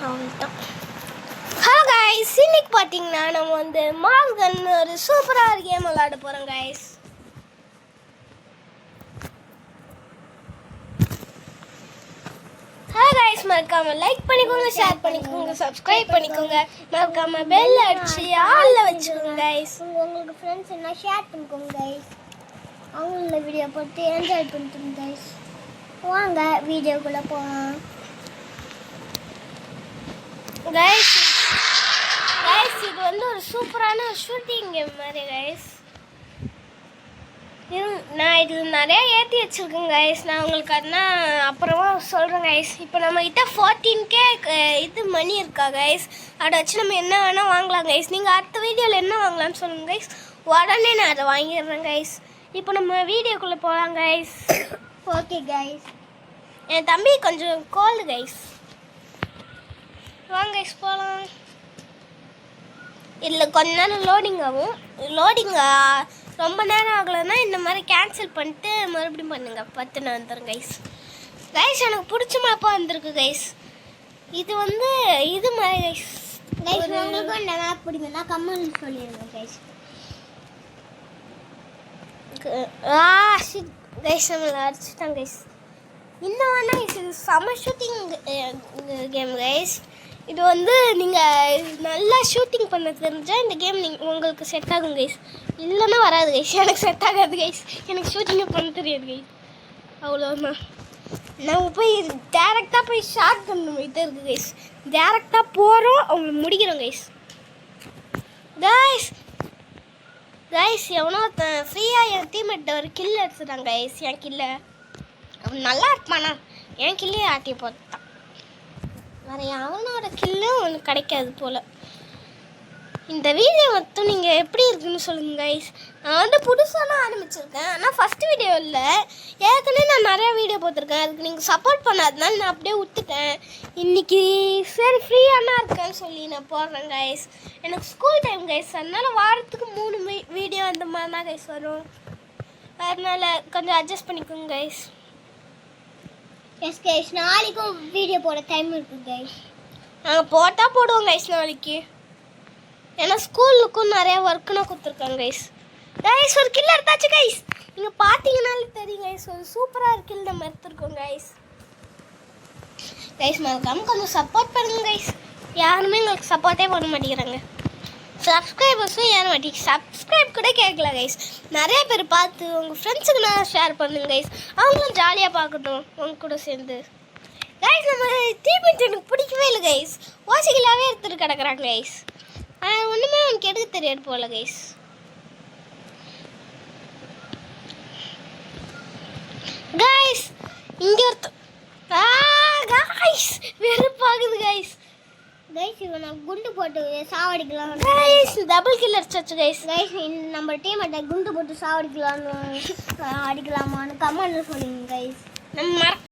Hello guys, இன்னைக்கு பார்த்தீங்கன்னா நம்ம வந்து மாஸ்கன் ஒரு சூப்பரான கேம் விளையாட போகிறோம் கைஸ். ஹலோ கைஸ், மறக்காம லைக் பண்ணிக்கோங்க, ஷேர் பண்ணிக்கோங்க, சப்ஸ்கிரைப் பண்ணிக்கோங்க, மறக்காம பெல் அடிச்சு ஆல்ல வச்சுக்கோங்க கைஸ். உங்களுக்கு ஃப்ரெண்ட்ஸ் என்ன ஷேர் பண்ணிக்கோங்க கைஸ். அவங்கள வீடியோ போட்டு என்ஜாய் பண்ணிக்கோங்க கைஸ். வாங்க வீடியோக்குள்ளே போகலாம் கைஸ். இது வந்து ஒரு சூப்பரான ஷூட்டிங் கேம் மாதிரி கைஸ். நான் இதில் நிறையா ஏற்றி வச்சுருக்கேன் கைஸ். நான் உங்களுக்கு அதெல்லாம் அப்புறமா சொல்கிறேன் கைஸ். இப்போ நம்மக்கிட்ட 14K இது மணி இருக்கா கைஸ். அதை வச்சு நம்ம என்ன வேணால் வாங்கலாம் கைஸ். நீங்கள் அடுத்த வீடியோவில் என்ன வாங்கலாம்னு சொல்லுங்கள் கைஸ். உடனே நான் அதை வாங்கிடுறேன் கைஸ். இப்போ நம்ம வீடியோக்குள்ளே போகலாம் கைஸ். Okay guys. என் தம்பி கொஞ்சம் கோல்டு கைஸ். வாங்க கைஸ் போகலாம். இதில் கொஞ்ச நேரம் லோடிங் ஆகும். லோடிங் ரொம்ப நேரம் ஆகலைன்னா இந்த மாதிரி கேன்சல் பண்ணிட்டு மறுபடியும் பண்ணுங்கள். 10 வந்துடும் கைஸ். கைஸ் எனக்கு பிடிச்ச மேப்பாக வந்திருக்கு கைஸ். இது வந்து இது மாதிரி கைஸ். கைஸ் உங்களுக்கு இந்த மேப் பிடிக்கும்னா கமெண்ட் சொல்லிடுங்க கைஸ். கைஸ் நம்மளை அடிச்சுட்டாங்க கைஸ். இன்னும் வேணா இது செம ஷூட்டிங் கேம் கைஸ். இது வந்து நீங்கள் நல்லா ஷூட்டிங் பண்ண தெரிஞ்சால் இந்த கேம் உங்களுக்கு செட் ஆகும் கைஸ். இல்லைன்னா வராது கைஸ். எனக்கு செட் ஆகாது கைஸ். எனக்கு ஷூட்டிங்கே பண்ண தெரியாது கைஸ். அவ்வளோதான். நம்ம போய் டேரெக்டாக போய் ஷார்ட் பண்ண இது இருக்குது கைஸ். டேரெக்டாக போகிறோம், அவங்க முடிக்கிறோம் கைஸ். கைஸ் கைஸ் எவனோ ஃப்ரீயாக என் டீம்மேட் ஒரு கில் எடுத்துட்டாங்க கைஸ். என் கில்லை அவன் நல்லா இருப்பானா, என் கில்லையே ஆட்டி போட்டான். வேறு அவனோட கில்லும் ஒன்று கிடைக்காது போல். இந்த வீடியோ மட்டும் நீங்கள் எப்படி இருக்குன்னு சொல்லுங்கள் கைஸ். நான் வந்து புதுசாலாம் ஆரம்பிச்சிருக்கேன். ஆனால் ஃபஸ்ட்டு வீடியோ இல்லை, ஏற்கனவே நான் நிறையா வீடியோ போட்டிருக்கேன். அதுக்கு நீங்கள் சப்போர்ட் பண்ணாதனால நான் அப்படியே விட்டுட்டேன். இன்றைக்கி சரி ஃப்ரீயானா இருக்கேன்னு சொல்லி நான் போடுறேன் கைஸ். எனக்கு ஸ்கூல் டைம் கைஸ். அதனால் வாரத்துக்கு 3 வீடியோ அந்த மாதிரி தான் கைஸ் வரும். அதனால் கொஞ்சம் அட்ஜஸ்ட் பண்ணிக்கோங்க கைஸ். எஸ் கைஸ், நாளைக்கும் வீடியோ போட டைம் இருக்குது கைஸ். நாங்கள் போட்டால் போடுவோம் கைஸ் நாளைக்கு. ஏன்னா ஸ்கூலுக்கும் நிறையா ஒர்க்குனா கொடுத்துருக்காங்க கைஸ். கைஸ் ஒரு கில் எடுத்தாச்சு கைஸ். நீங்கள் பார்த்தீங்கன்னாலே தெரியும் கைஸ். ஒரு சூப்பராக கில் நம்ம எடுத்துருக்கோம் கைஸ். கைஸ் மறக்காமல் கொஞ்சம் சப்போர்ட் பண்ணுங்க கைஸ். யாருமே எங்களுக்கு சப்போர்ட்டே பண்ண மாட்டேங்கிறாங்க. சப்ஸ்கிரைபர்ஸும் ஏற மாட்டேங்க. சப்ஸ்கிரைப் கூட கேட்கல கைஸ். நிறைய பேர் பார்த்து உங்கள் ஃப்ரெண்ட்ஸுக்கு நான் ஷேர் பண்ணுங்க கைஸ். அவங்களும் ஜாலியாக பார்க்கட்டும் உங்க கூட சேர்ந்து. கைஸ் நம்ம டீம்மேட் எனக்கு பிடிக்கவே இல்லை கைஸ். ஓசிகளாகவே எடுத்துகிட்டு கிடக்குறாங்க கைஸ். ஒன்றுமே அவனுக்கு எடுக்க தெரியாது போல கைஸ். கைஸ் இங்கே கைஸ் வெறுப்பாகுது கைஸ். கைஸ் இவன் நான் குண்டு போட்டு சாவடிக்கலாம் கைஸ். டபுள் கில் அடிச்சாச்சு கைஸ். கைஸ் நம்ம டீம்மேட்டை குண்டு போட்டு சாவடிக்கலாம்னு அடிக்கலாமான்னு கமெண்ட்ல சொல்லுங்க கைஸ். நம்ம